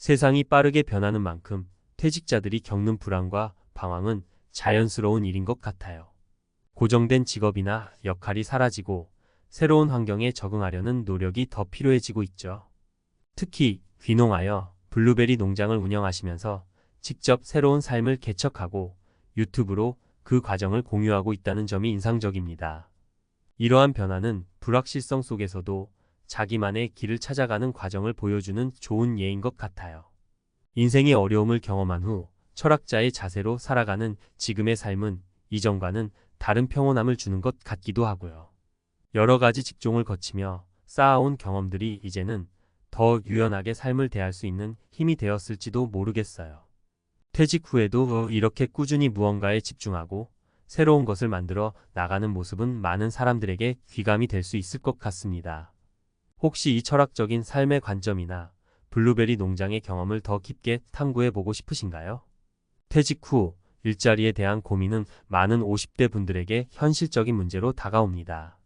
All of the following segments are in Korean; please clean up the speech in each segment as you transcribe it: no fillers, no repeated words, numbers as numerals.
세상이 빠르게 변하는 만큼 퇴직자들이 겪는 불안과 방황은 자연스러운 일인 것 같아요. 고정된 직업이나 역할이 사라지고 새로운 환경에 적응하려는 노력이 더 필요해지고 있죠. 특히 귀농하여 블루베리 농장을 운영하시면서 직접 새로운 삶을 개척하고 유튜브로 그 과정을 공유하고 있다는 점이 인상적입니다. 이러한 변화는 불확실성 속에서도 자기만의 길을 찾아가는 과정을 보여주는 좋은 예인 것 같아요. 인생의 어려움을 경험한 후 철학자의 자세로 살아가는 지금의 삶은 이전과는 다른 평온함을 주는 것 같기도 하고요. 여러 가지 직종을 거치며 쌓아온 경험들이 이제는 더 유연하게 삶을 대할 수 있는 힘이 되었을지도 모르겠어요. 퇴직 후에도 이렇게 꾸준히 무언가에 집중하고 새로운 것을 만들어 나가는 모습은 많은 사람들에게 귀감이 될 수 있을 것 같습니다. 혹시 이 철학적인 삶의 관점이나 블루베리 농장의 경험을 더 깊게 탐구해보고 싶으신가요? 퇴직 후 일자리에 대한 고민은 많은 50대 분들에게 현실적인 문제로 다가옵니다.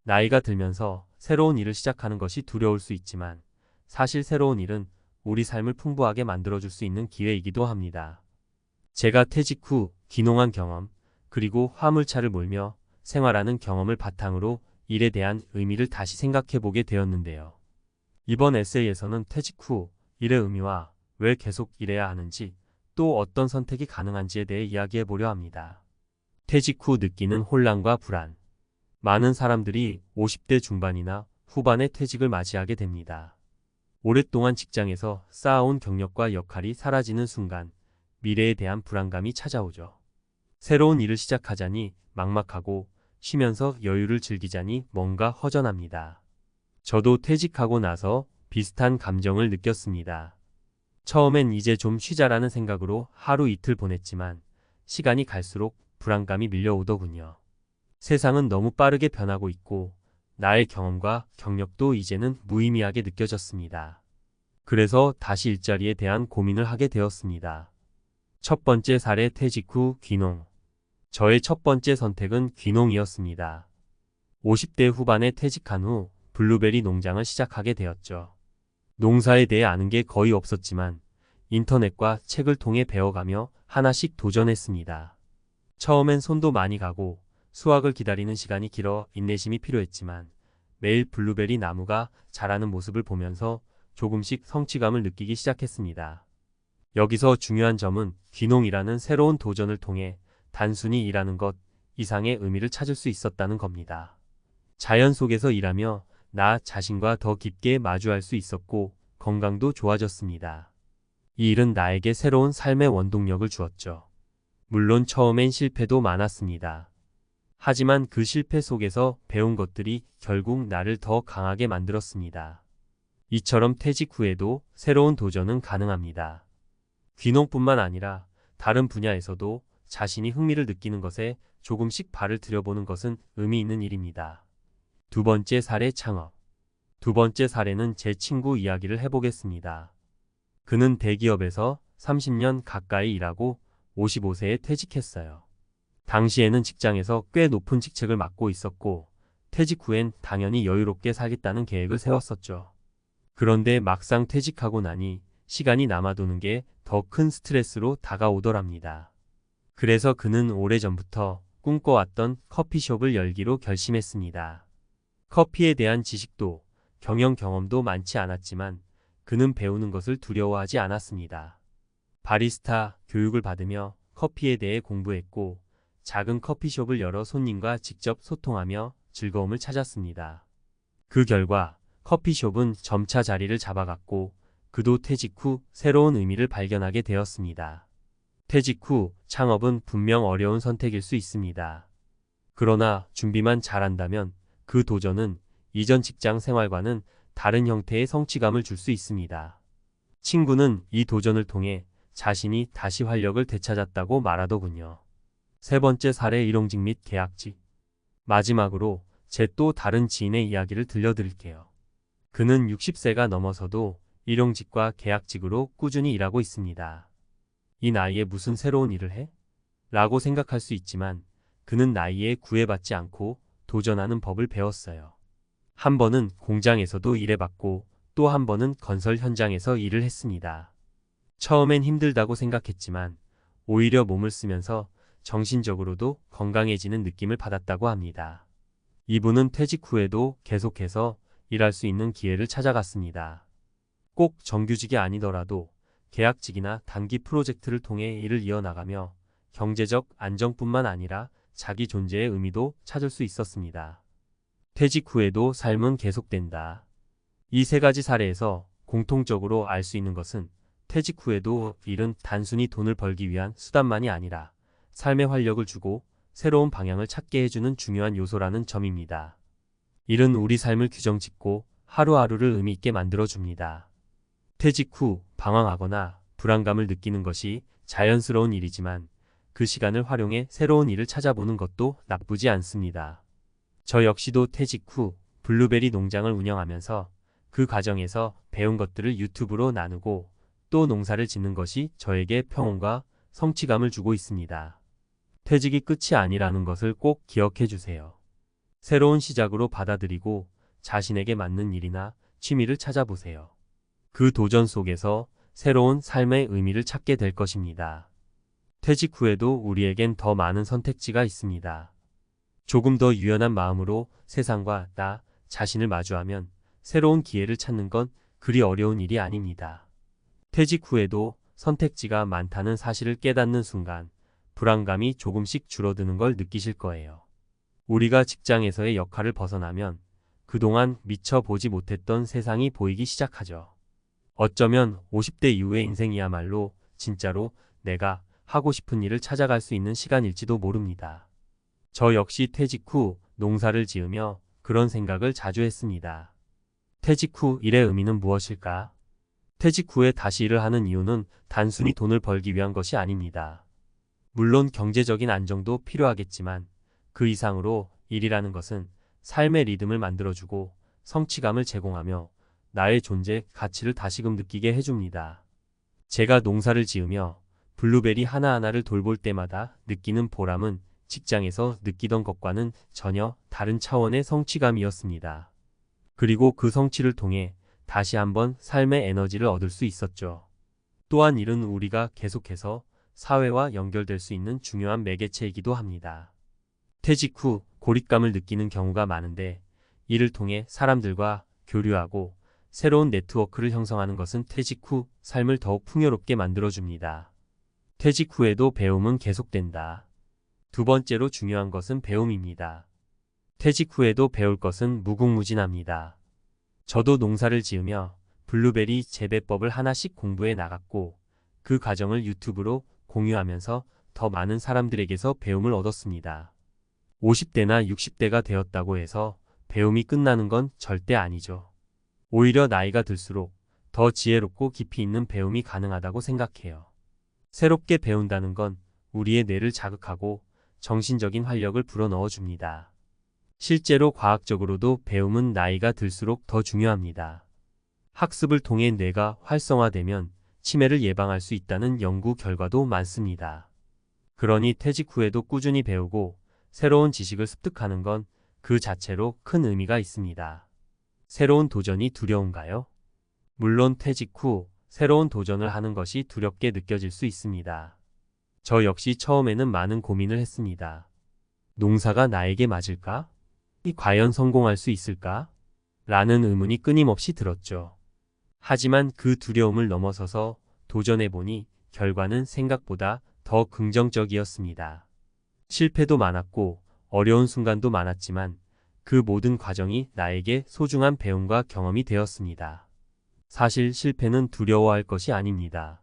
나이가 들면서 새로운 일을 시작하는 것이 두려울 수 있지만 사실 새로운 일은 우리 삶을 풍부하게 만들어줄 수 있는 기회이기도 합니다. 제가 퇴직 후 귀농한 경험, 그리고 화물차를 몰며 생활하는 경험을 바탕으로 일에 대한 의미를 다시 생각해보게 되었는데요. 이번 에세이에서는 퇴직 후 일의 의미와 왜 계속 일해야 하는지 또 어떤 선택이 가능한지에 대해 이야기해보려 합니다. 퇴직 후 느끼는 혼란과 불안. 많은 사람들이 50대 중반이나 후반에 퇴직을 맞이하게 됩니다. 오랫동안 직장에서 쌓아온 경력과 역할이 사라지는 순간 미래에 대한 불안감이 찾아오죠. 새로운 일을 시작하자니 막막하고 쉬면서 여유를 즐기자니 뭔가 허전합니다. 저도 퇴직하고 나서 비슷한 감정을 느꼈습니다. 처음엔 이제 좀 쉬자라는 생각으로 하루 이틀 보냈지만 시간이 갈수록 불안감이 밀려오더군요. 세상은 너무 빠르게 변하고 있고 나의 경험과 경력도 이제는 무의미하게 느껴졌습니다. 그래서 다시 일자리에 대한 고민을 하게 되었습니다. 첫 번째 사례 퇴직 후 귀농. 저의 첫 번째 선택은 귀농이었습니다. 50대 후반에 퇴직한 후 블루베리 농장을 시작하게 되었죠. 농사에 대해 아는 게 거의 없었지만 인터넷과 책을 통해 배워가며 하나씩 도전했습니다. 처음엔 손도 많이 가고 수확을 기다리는 시간이 길어 인내심이 필요했지만 매일 블루베리 나무가 자라는 모습을 보면서 조금씩 성취감을 느끼기 시작했습니다. 여기서 중요한 점은 귀농이라는 새로운 도전을 통해 단순히 일하는 것 이상의 의미를 찾을 수 있었다는 겁니다. 자연 속에서 일하며 나 자신과 더 깊게 마주할 수 있었고 건강도 좋아졌습니다. 이 일은 나에게 새로운 삶의 원동력을 주었죠. 물론 처음엔 실패도 많았습니다. 하지만 그 실패 속에서 배운 것들이 결국 나를 더 강하게 만들었습니다. 이처럼 퇴직 후에도 새로운 도전은 가능합니다. 귀농뿐만 아니라 다른 분야에서도 자신이 흥미를 느끼는 것에 조금씩 발을 들여보는 것은 의미 있는 일입니다. 두 번째 사례 창업. 두 번째 사례는 제 친구 이야기를 해보겠습니다. 그는 대기업에서 30년 가까이 일하고 55세에 퇴직했어요. 당시에는 직장에서 꽤 높은 직책을 맡고 있었고 퇴직 후엔 당연히 여유롭게 살겠다는 계획을 세웠었죠. 그런데 막상 퇴직하고 나니 시간이 남아도는 게 더 큰 스트레스로 다가오더랍니다. 그래서 그는 오래전부터 꿈꿔왔던 커피숍을 열기로 결심했습니다. 커피에 대한 지식도 경영 경험도 많지 않았지만 그는 배우는 것을 두려워하지 않았습니다. 바리스타 교육을 받으며 커피에 대해 공부했고 작은 커피숍을 열어 손님과 직접 소통하며 즐거움을 찾았습니다. 그 결과 커피숍은 점차 자리를 잡아갔고 그도 퇴직 후 새로운 의미를 발견하게 되었습니다. 퇴직 후 창업은 분명 어려운 선택일 수 있습니다. 그러나 준비만 잘한다면 그 도전은 이전 직장 생활과는 다른 형태의 성취감을 줄 수 있습니다. 친구는 이 도전을 통해 자신이 다시 활력을 되찾았다고 말하더군요. 세 번째 사례 일용직 및 계약직. 마지막으로 제 또 다른 지인의 이야기를 들려드릴게요. 그는 60세가 넘어서도 일용직과 계약직으로 꾸준히 일하고 있습니다. 이 나이에 무슨 새로운 일을 해? 라고 생각할 수 있지만 그는 나이에 구애받지 않고 도전하는 법을 배웠어요. 한 번은 공장에서도 일해봤고 또 한 번은 건설 현장에서 일을 했습니다. 처음엔 힘들다고 생각했지만 오히려 몸을 쓰면서 정신적으로도 건강해지는 느낌을 받았다고 합니다. 이분은 퇴직 후에도 계속해서 일할 수 있는 기회를 찾아갔습니다. 꼭 정규직이 아니더라도 계약직이나 단기 프로젝트를 통해 일을 이어나가며 경제적 안정뿐만 아니라 자기 존재의 의미도 찾을 수 있었습니다. 퇴직 후에도 삶은 계속된다. 이 세 가지 사례에서 공통적으로 알 수 있는 것은 퇴직 후에도 일은 단순히 돈을 벌기 위한 수단만이 아니라 삶의 활력을 주고 새로운 방향을 찾게 해주는 중요한 요소라는 점입니다. 일은 우리 삶을 규정짓고 하루하루를 의미 있게 만들어줍니다. 퇴직 후 방황하거나 불안감을 느끼는 것이 자연스러운 일이지만 그 시간을 활용해 새로운 일을 찾아보는 것도 나쁘지 않습니다. 저 역시도 퇴직 후 블루베리 농장을 운영하면서 그 과정에서 배운 것들을 유튜브로 나누고 또 농사를 짓는 것이 저에게 평온과 성취감을 주고 있습니다. 퇴직이 끝이 아니라는 것을 꼭 기억해 주세요. 새로운 시작으로 받아들이고 자신에게 맞는 일이나 취미를 찾아보세요. 그 도전 속에서 새로운 삶의 의미를 찾게 될 것입니다. 퇴직 후에도 우리에겐 더 많은 선택지가 있습니다. 조금 더 유연한 마음으로 세상과 나 자신을 마주하면 새로운 기회를 찾는 건 그리 어려운 일이 아닙니다. 퇴직 후에도 선택지가 많다는 사실을 깨닫는 순간 불안감이 조금씩 줄어드는 걸 느끼실 거예요. 우리가 직장에서의 역할을 벗어나면 그동안 미처 보지 못했던 세상이 보이기 시작하죠. 어쩌면 50대 이후의 인생이야말로 진짜로 내가 하고 싶은 일을 찾아갈 수 있는 시간일지도 모릅니다. 저 역시 퇴직 후 농사를 지으며 그런 생각을 자주 했습니다. 퇴직 후 일의 의미는 무엇일까? 퇴직 후에 다시 일을 하는 이유는 단순히 돈을 벌기 위한 것이 아닙니다. 물론 경제적인 안정도 필요하겠지만 그 이상으로 일이라는 것은 삶의 리듬을 만들어주고 성취감을 제공하며 나의 존재 가치를 다시금 느끼게 해줍니다. 제가 농사를 지으며 블루베리 하나하나를 돌볼 때마다 느끼는 보람은 직장에서 느끼던 것과는 전혀 다른 차원의 성취감이었습니다. 그리고 그 성취를 통해 다시 한번 삶의 에너지를 얻을 수 있었죠. 또한 일은 우리가 계속해서 사회와 연결될 수 있는 중요한 매개체이기도 합니다. 퇴직 후 고립감을 느끼는 경우가 많은데 이를 통해 사람들과 교류하고 새로운 네트워크를 형성하는 것은 퇴직 후 삶을 더욱 풍요롭게 만들어줍니다. 퇴직 후에도 배움은 계속된다. 두 번째로 중요한 것은 배움입니다. 퇴직 후에도 배울 것은 무궁무진합니다. 저도 농사를 지으며 블루베리 재배법을 하나씩 공부해 나갔고 그 과정을 유튜브로 공유하면서 더 많은 사람들에게서 배움을 얻었습니다. 50대나 60대가 되었다고 해서 배움이 끝나는 건 절대 아니죠. 오히려 나이가 들수록 더 지혜롭고 깊이 있는 배움이 가능하다고 생각해요. 새롭게 배운다는 건 우리의 뇌를 자극하고 정신적인 활력을 불어넣어 줍니다. 실제로 과학적으로도 배움은 나이가 들수록 더 중요합니다. 학습을 통해 뇌가 활성화되면 치매를 예방할 수 있다는 연구 결과도 많습니다. 그러니 퇴직 후에도 꾸준히 배우고 새로운 지식을 습득하는 건 그 자체로 큰 의미가 있습니다. 새로운 도전이 두려운가요? 물론 퇴직 후 새로운 도전을 하는 것이 두렵게 느껴질 수 있습니다. 저 역시 처음에는 많은 고민을 했습니다. 농사가 나에게 맞을까? 과연 성공할 수 있을까? 라는 의문이 끊임없이 들었죠. 하지만 그 두려움을 넘어서서 도전해보니 결과는 생각보다 더 긍정적이었습니다. 실패도 많았고 어려운 순간도 많았지만 그 모든 과정이 나에게 소중한 배움과 경험이 되었습니다. 사실 실패는 두려워할 것이 아닙니다.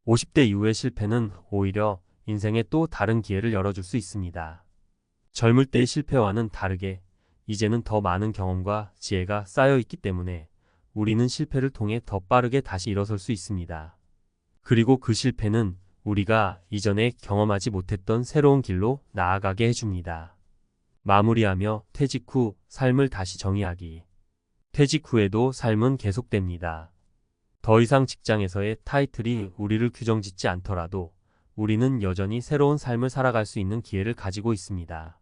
50대 이후의 실패는 오히려 인생에 또 다른 기회를 열어줄 수 있습니다. 젊을 때의 실패와는 다르게 이제는 더 많은 경험과 지혜가 쌓여 있기 때문에 우리는 실패를 통해 더 빠르게 다시 일어설 수 있습니다. 그리고 그 실패는 우리가 이전에 경험하지 못했던 새로운 길로 나아가게 해줍니다. 마무리하며 퇴직 후 삶을 다시 정의하기. 퇴직 후에도 삶은 계속됩니다. 더 이상 직장에서의 타이틀이 우리를 규정짓지 않더라도 우리는 여전히 새로운 삶을 살아갈 수 있는 기회를 가지고 있습니다.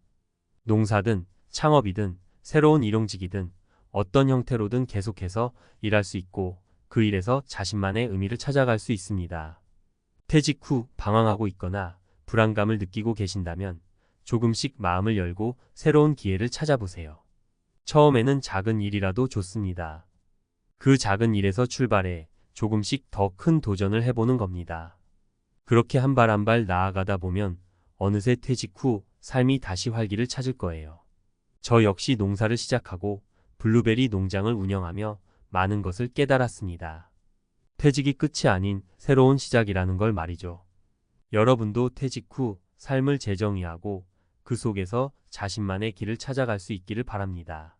농사든 창업이든 새로운 일용직이든 어떤 형태로든 계속해서 일할 수 있고 그 일에서 자신만의 의미를 찾아갈 수 있습니다. 퇴직 후 방황하고 있거나 불안감을 느끼고 계신다면 조금씩 마음을 열고 새로운 기회를 찾아보세요. 처음에는 작은 일이라도 좋습니다. 그 작은 일에서 출발해 조금씩 더 큰 도전을 해보는 겁니다. 그렇게 한 발 한 발 나아가다 보면 어느새 퇴직 후 삶이 다시 활기를 찾을 거예요. 저 역시 농사를 시작하고 블루베리 농장을 운영하며 많은 것을 깨달았습니다. 퇴직이 끝이 아닌 새로운 시작이라는 걸 말이죠. 여러분도 퇴직 후 삶을 재정의하고 그 속에서 자신만의 길을 찾아갈 수 있기를 바랍니다.